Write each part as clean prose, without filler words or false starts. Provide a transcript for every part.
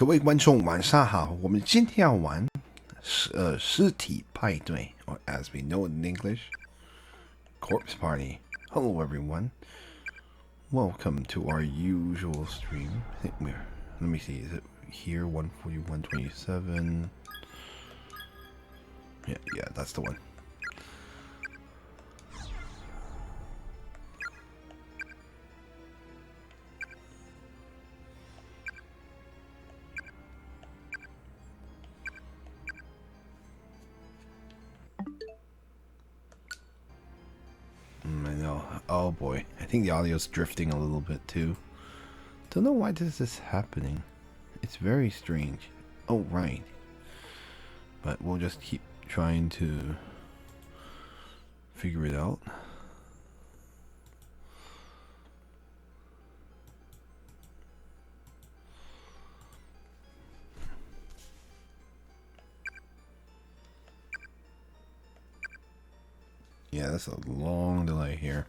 各位观众晚上好，我们今天要玩尸体派对 or as we know it in English, corpse party. Hello everyone. Welcome to our usual stream. I think let me see, is it here 141.27? Yeah, that's the one. I know. Oh boy. I think the audio's drifting a little bit too. Don't know why this is happening. It's very strange. Oh, right. But we'll just keep trying to figure it out. Yeah, that's a long delay here.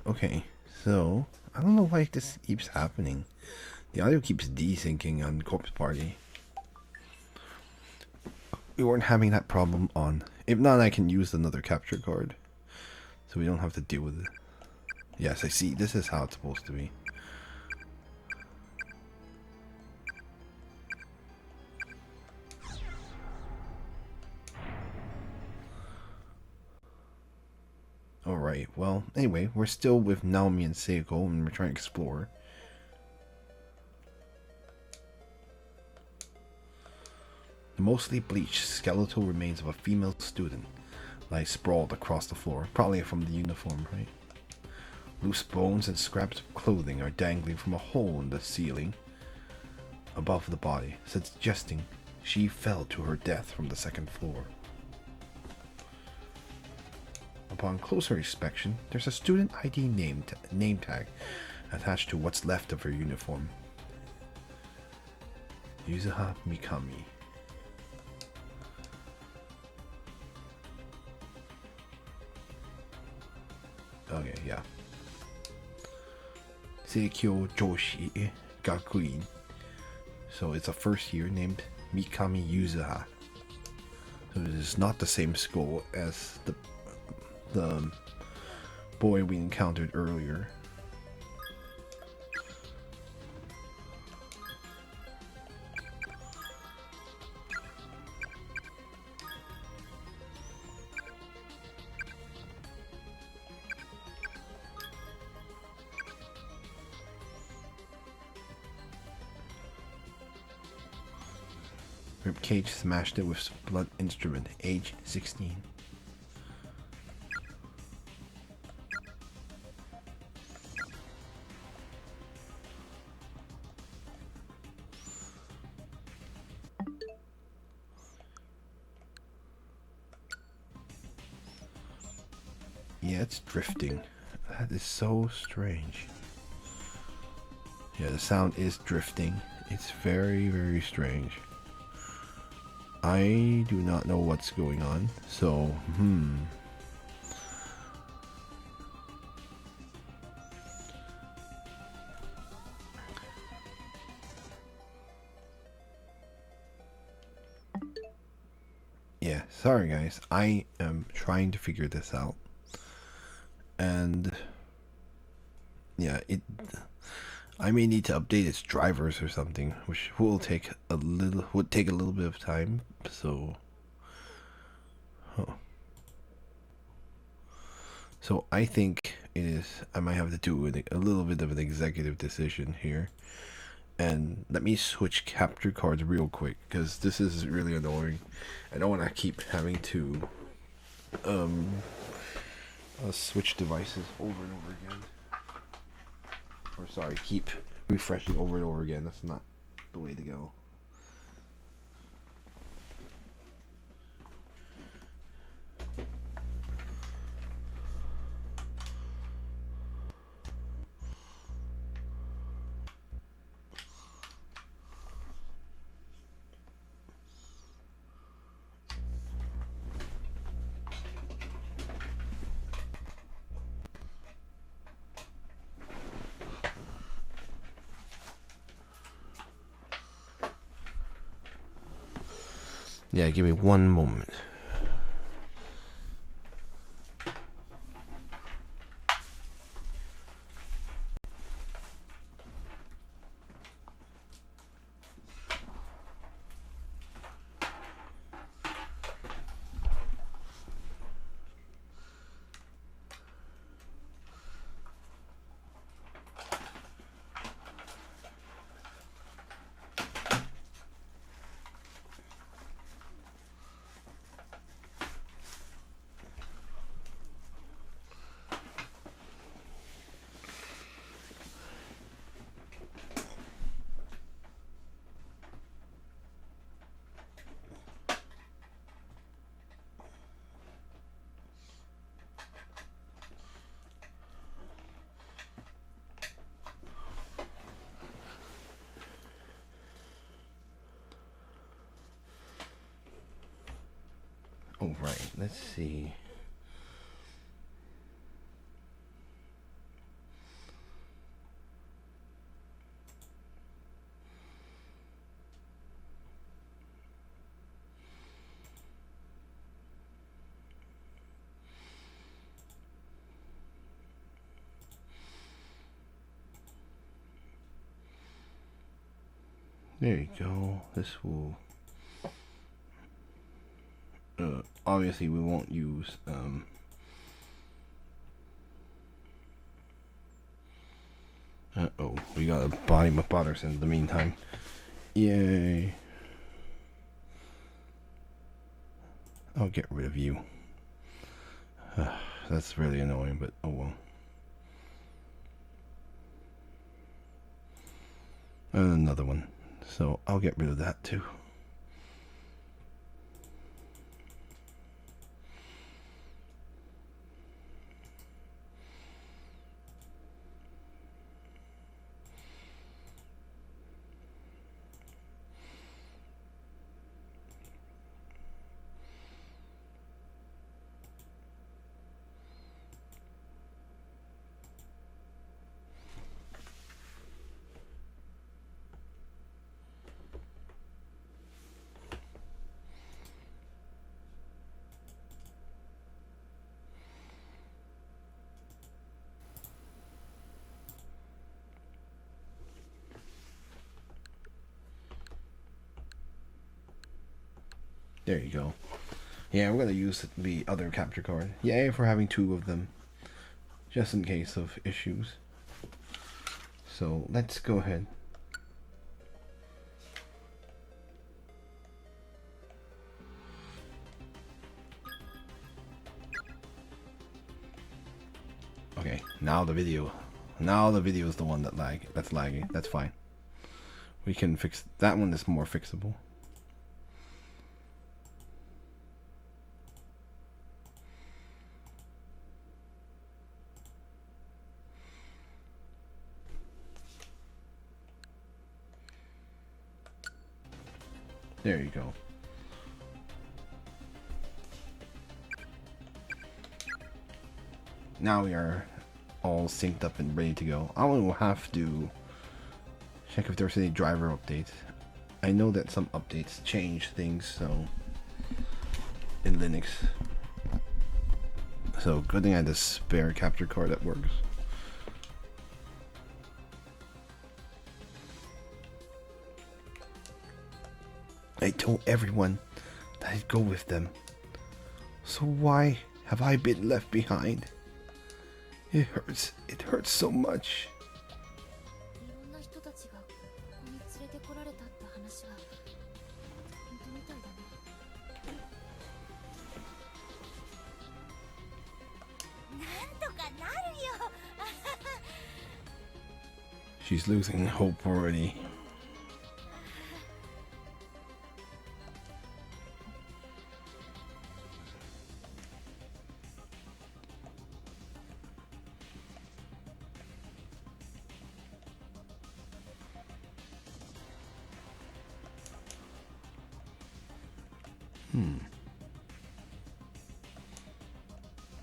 Okay, so I don't know why this keeps happening. The audio keeps desyncing on Corpse Party. We weren't having that problem on. If not, I can use another capture card, so we don't have to deal with it. Yes, I see. This is how it's supposed to be. Alright, well, anyway, we're still with Naomi and Seiko, and we're trying to explore. The mostly bleached skeletal remains of a female student lie sprawled across the floor, probably from the uniform, right? Loose bones and scraps of clothing are dangling from a hole in the ceiling above the body, suggesting she fell to her death from the second floor. Upon closer inspection, there's a student ID name tag attached to what's left of her uniform. Yuzuha Mikami. Okay, yeah. Seikyo Joshi Gakuin. So it's a first year named Mikami Yuzuha. So it is not the same school as the boy we encountered earlier. Ribcage smashed it with blunt instrument, age 16. Yeah, it's drifting. That is so strange. Yeah, the sound is drifting. It's very, very strange. I do not know what's going on, so, yeah, sorry guys. I am trying to figure this out. And yeah, I may need to update its drivers or something, which would take a little bit of time. So, so I think I might have to do a little bit of an executive decision here. And let me switch capture cards real quick, because this is really annoying. I don't want to keep having to switch devices over and over again. Or sorry, keep refreshing over and over again. That's not the way to go. Yeah, give me one moment. Oh, right. Let's see. There you go. This will... obviously we won't use... Uh-oh. We got a body of Bothers in the meantime. Yay. I'll get rid of you. That's really annoying, but oh well. And another one. So I'll get rid of that too. There you go. Yeah, we're gonna use the other capture card. Yay for having two of them. Just in case of issues. So let's go ahead. Okay, now the video. Now the video is the one that's laggy. That's fine. We can fix that one. Is more fixable. There you go. Now we are all synced up and ready to go. I will have to check if there's any driver updates. I know that some updates change things, so in Linux. So good thing I had a spare capture card that works. I told everyone that I'd go with them. So why have I been left behind? It hurts. It hurts so much. She's losing hope already.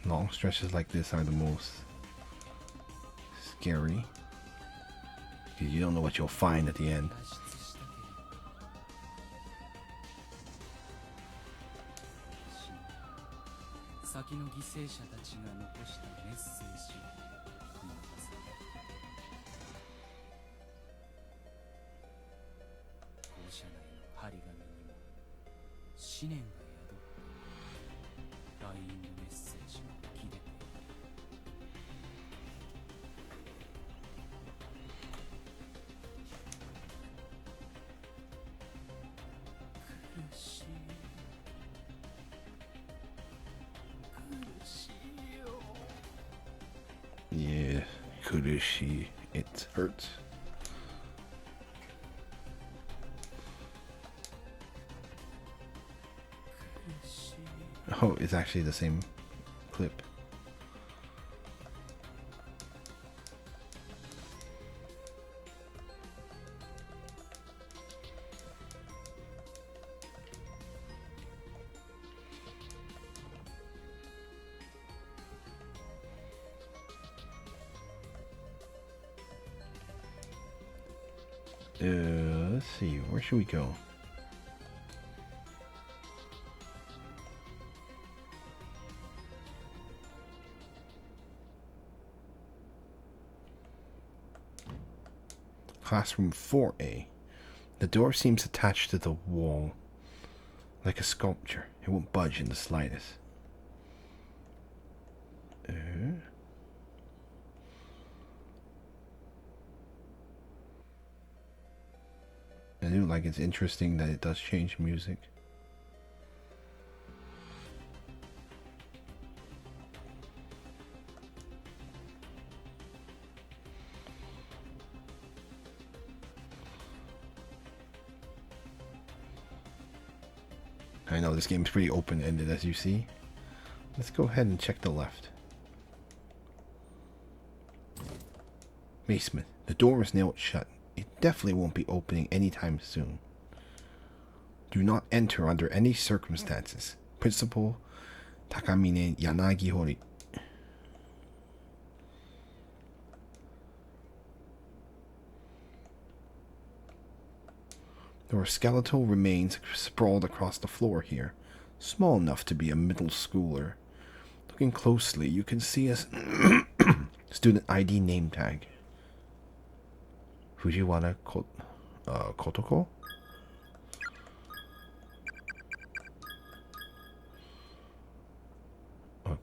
Long stretches like this are the most scary. Because you don't know what you'll find at the end. 敵の犠牲者たちが残したメッセージを読みなさい。校舎内の張り紙にも思念が宿ったダイイングメッセージが浮き出ている。苦しい苦しいよ。 Yeah, Kurushi. It hurts. Oh, it's actually the same clip. Let's see, where should we go? Classroom 4A. The door seems attached to the wall, like a sculpture. It won't budge in the slightest. I do like it's interesting that it does change music. I know this game's pretty open-ended, as you see. Let's go ahead and check the left. Basement. The door is nailed shut. It definitely won't be opening anytime soon. Do not enter under any circumstances. Principal Takamine Yanagihori. There are skeletal remains sprawled across the floor here, small enough to be a middle schooler. Looking closely, you can see a student ID name tag. Fujiwara Kotoko?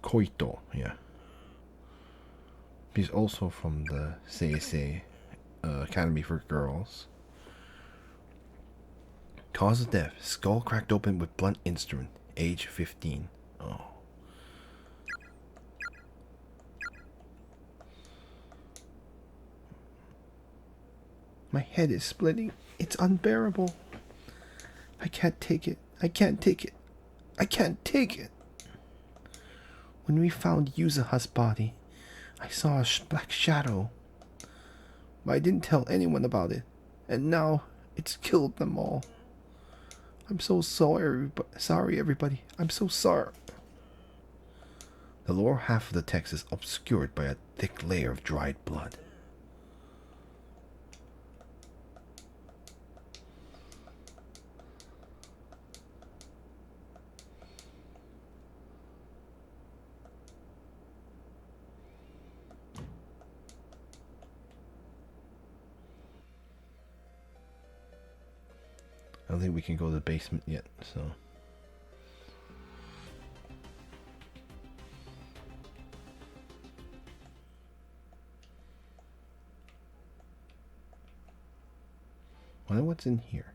Koito, yeah. He's also from the Seisei Academy for Girls. Cause of death, skull cracked open with blunt instrument, age 15. Oh. My head is splitting. It's unbearable. I can't take it. I can't take it. I can't take it. When we found Yuzaha's body, I saw a black shadow. But I didn't tell anyone about it. And now it's killed them all. I'm so sorry, everybody. I'm so sorry. The lower half of the text is obscured by a thick layer of dried blood. I don't think we can go to the basement yet, so... Wonder what's in here.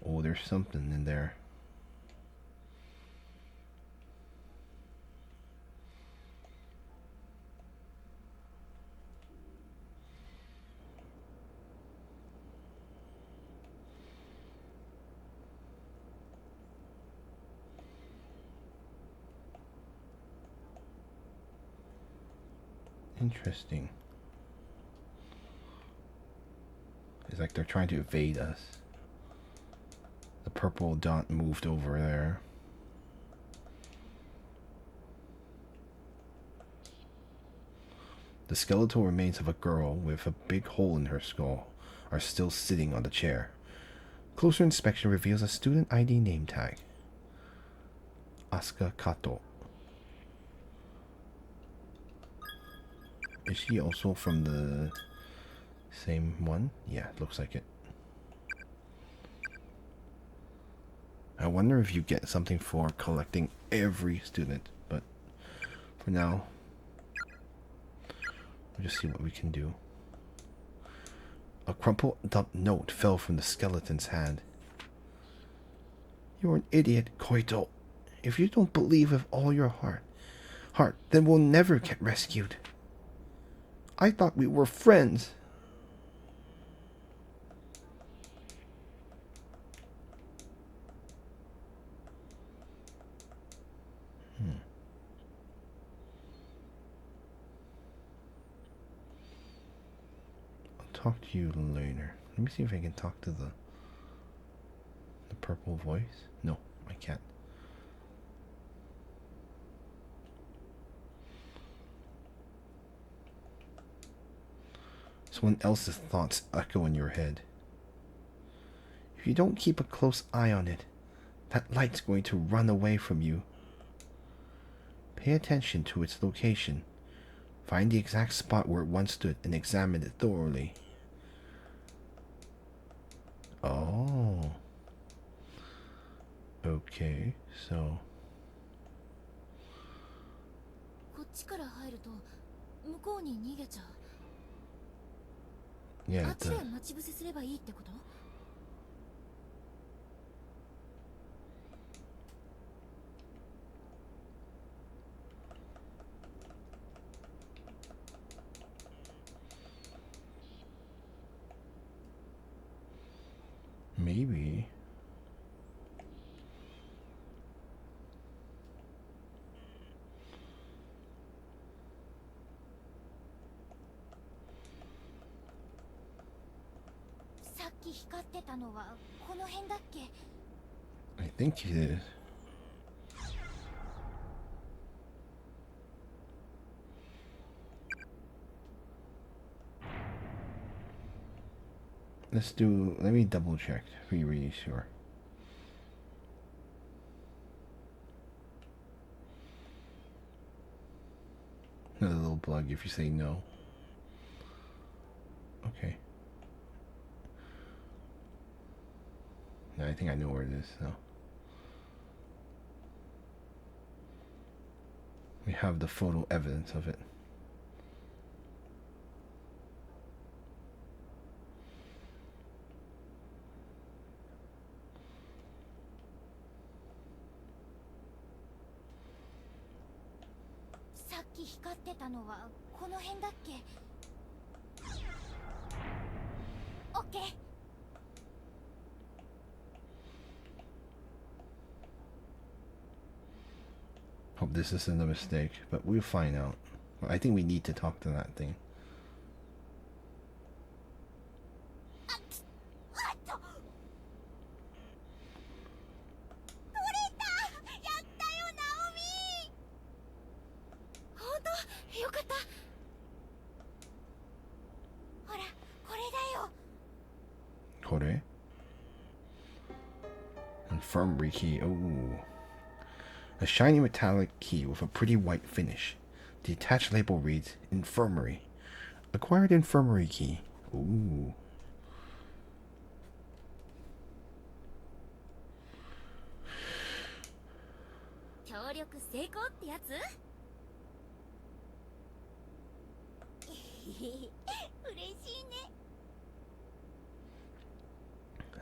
Oh, there's something in there. Interesting. It's like they're trying to evade us. The purple dot moved over there. The skeletal remains of a girl with a big hole in her skull are still sitting on the chair. Closer inspection reveals a student ID name tag. Asuka Kato. Is she also from the same one? Yeah, looks like it. I wonder if you get something for collecting every student, but for now, we'll just see what we can do. A crumpled up note fell from the skeleton's hand. You're an idiot, Koito. If you don't believe with all your heart, then we'll never get rescued. I thought we were friends. I'll talk to you later. Let me see if I can talk to the purple voice. No, I can't. Someone else's thoughts echo in your head. If you don't keep a close eye on it, that light's going to run away from you. Pay attention to its location. Find the exact spot where it once stood and examine it thoroughly. Oh. Okay, so... こっちから入ると向こうに逃げちゃう。 Yeah, あっちで待ち伏せすればいいってこと？ maybe. I think it is. Let me double check to be really sure. Another little plug if you say no. Okay. No, I think I know where it is, so. We have the photo evidence of it. Hope this isn't a mistake, but we'll find out. I think we need to talk to that thing. Kore? Infirmary key. Oh. A shiny metallic key with a pretty white finish. The attached label reads Infirmary. Acquired infirmary key. Ooh.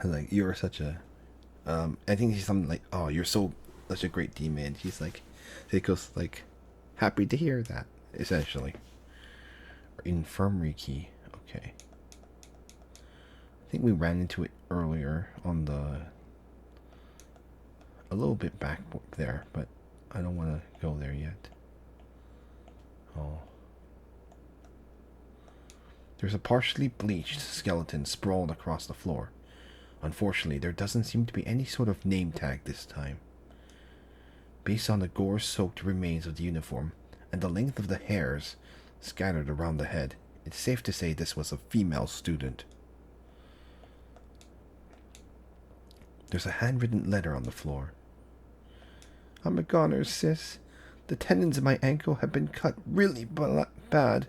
Like, you're such a I think he's something like, oh, you're such a great demon. He's like, Seiko's like, happy to hear that, essentially. Infirmary key. Okay. I think we ran into it earlier on a little bit back there, but I don't want to go there yet. Oh. There's a partially bleached skeleton sprawled across the floor. Unfortunately, there doesn't seem to be any sort of name tag this time. Based on the gore-soaked remains of the uniform and the length of the hairs scattered around the head, it's safe to say this was a female student. There's a handwritten letter on the floor. I'm a goner, sis. The tendons in my ankle have been cut really bad.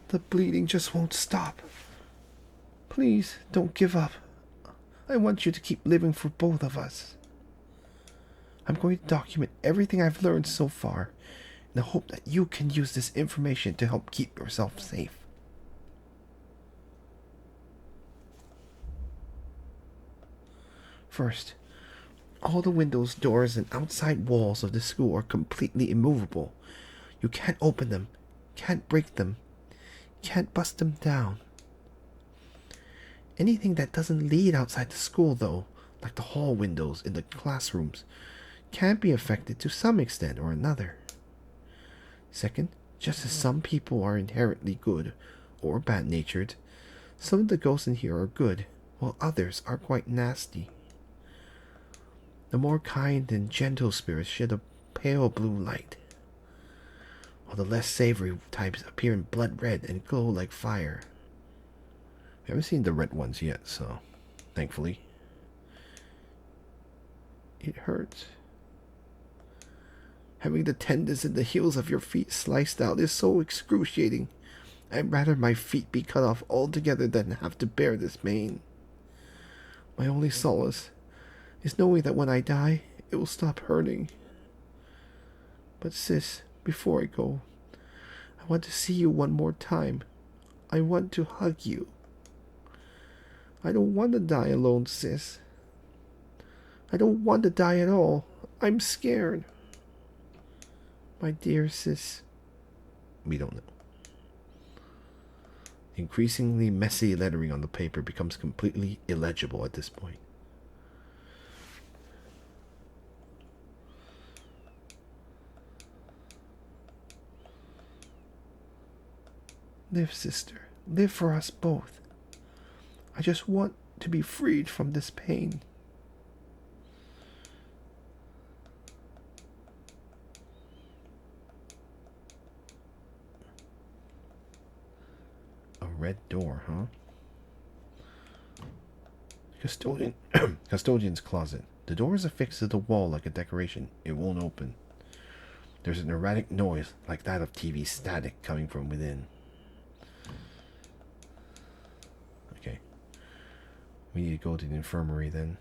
The bleeding just won't stop. Please, don't give up. I want you to keep living for both of us. I'm going to document everything I've learned so far in the hope that you can use this information to help keep yourself safe. First, all the windows, doors, and outside walls of the school are completely immovable. You can't open them, can't break them, can't bust them down. Anything that doesn't lead outside the school, though, like the hall windows in the classrooms, can be affected to some extent or another. Second, just as some people are inherently good or bad-natured, some of the ghosts in here are good, while others are quite nasty. The more kind and gentle spirits shed a pale blue light, while the less savory types appear in blood red and glow like fire. We haven't seen the red ones yet, so thankfully. It hurts. Having the tendons in the heels of your feet sliced out is so excruciating. I'd rather my feet be cut off altogether than have to bear this pain. My only solace is knowing that when I die, it will stop hurting. But sis, before I go, I want to see you one more time. I want to hug you. I don't want to die alone, sis. I don't want to die at all. I'm scared. My dear sis. We don't know. Increasingly messy lettering on the paper becomes completely illegible at this point. Live, sister. Live for us both. I just want to be freed from this pain. A red door, huh? Custodian's closet. The door is affixed to the wall like a decoration. It won't open. There's an erratic noise like that of TV static coming from within. Okay. We need to go to the infirmary then.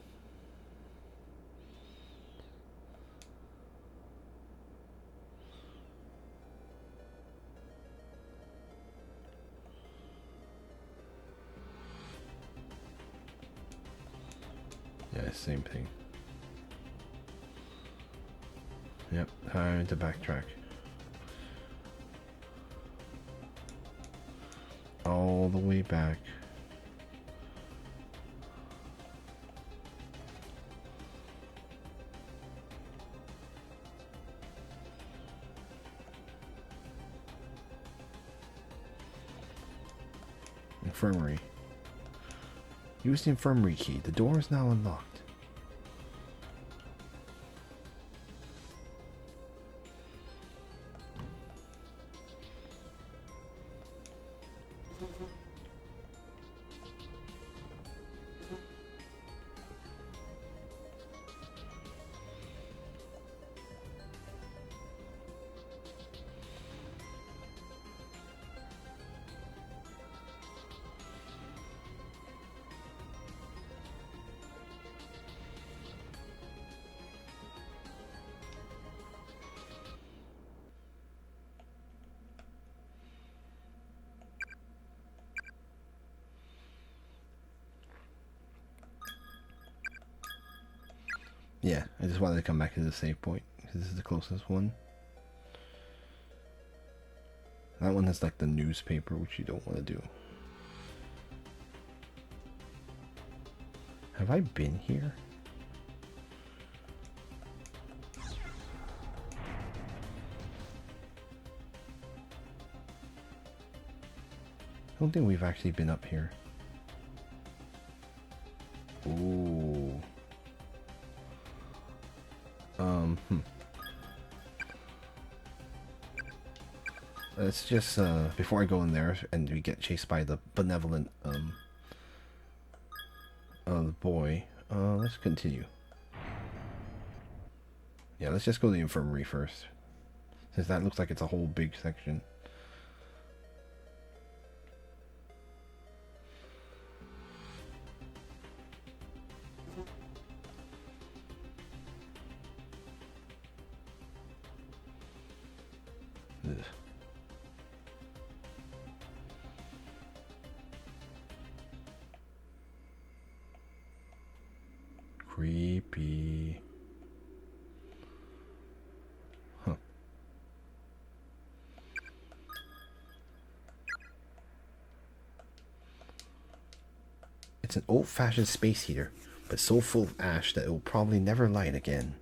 Yeah, same thing. Yep, time to backtrack. All the way back. Infirmary. Use the infirmary key. The door is now unlocked. Yeah, I just wanted to come back to the save point because this is the closest one. That one has like the newspaper, which you don't want to do. Have I been here? I don't think we've actually been up here. Ooh. Let's just, before I go in there and we get chased by the benevolent, boy, let's continue. Yeah, let's just go to the infirmary first, since that looks like it's a whole big section. Creepy. Huh. It's an old-fashioned space heater, but so full of ash that it will probably never light again.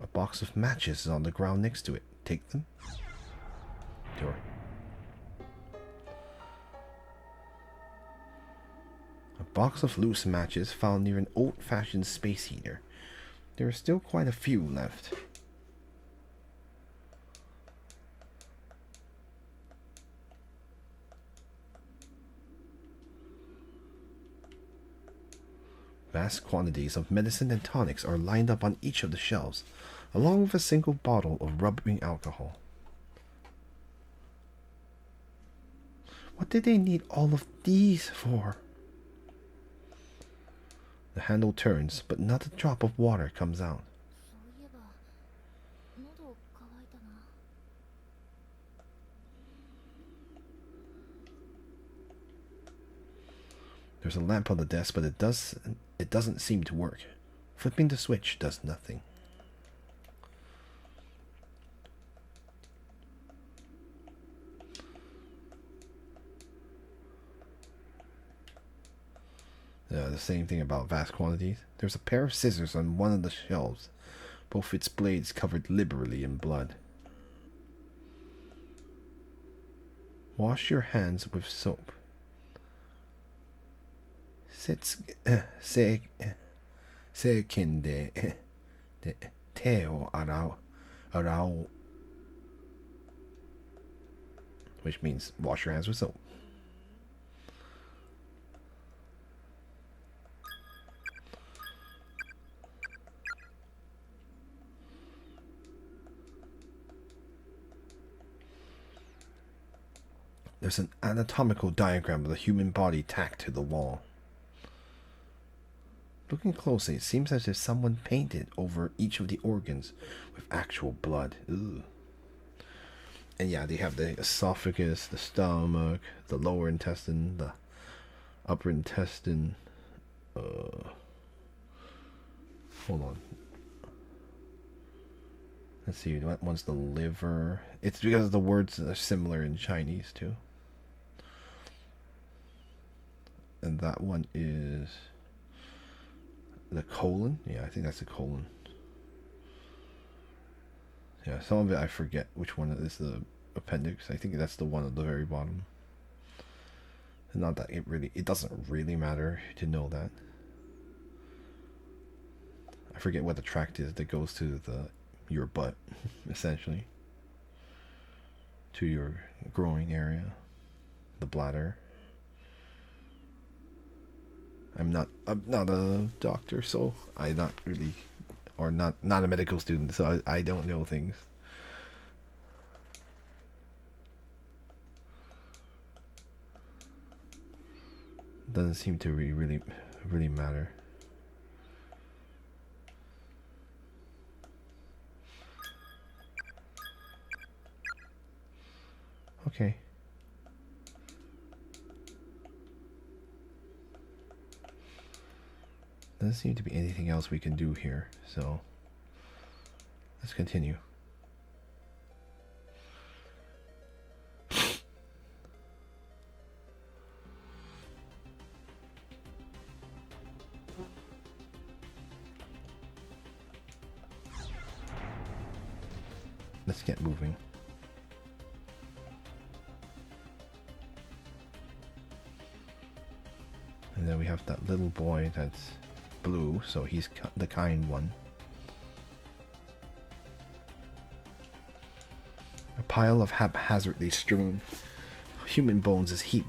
A box of matches is on the ground next to it. Take them? Sure. A box of loose matches found near an old-fashioned space heater. There are still quite a few left. Vast quantities of medicine and tonics are lined up on each of the shelves, along with a single bottle of rubbing alcohol. What did they need all of these for? The handle turns, but not a drop of water comes out. そういえば喉乾いたな。 There's a lamp on the desk, but it doesn't seem to work. Flipping the switch does nothing. The same thing about vast quantities. There's a pair of scissors on one of the shelves, both its blades covered liberally in blood. Wash your hands with soap. Seikin de te o arao, which means wash your hands with soap. There's an anatomical diagram of the human body tacked to the wall. Looking closely, it seems as if someone painted over each of the organs with actual blood. Ugh. And yeah, they have the esophagus, the stomach, the lower intestine, the upper intestine. Hold on. Let's see, that one's the liver. It's because the words are similar in Chinese too. And that one is the colon. Yeah, I think that's the colon. Yeah, some of it I forget which one is the appendix. I think that's the one at the very bottom. And not that it doesn't really matter to know that. I forget what the tract is that goes to your butt, essentially. To your groin area. The bladder. I'm not a doctor, so I'm not really, or not a medical student, so I don't know things. Doesn't seem to really matter. Okay. Doesn't seem to be anything else we can do here, so let's continue. Let's get moving. And then we have that little boy that's blue, so he's the kind one. A pile of haphazardly strewn human bones is heaped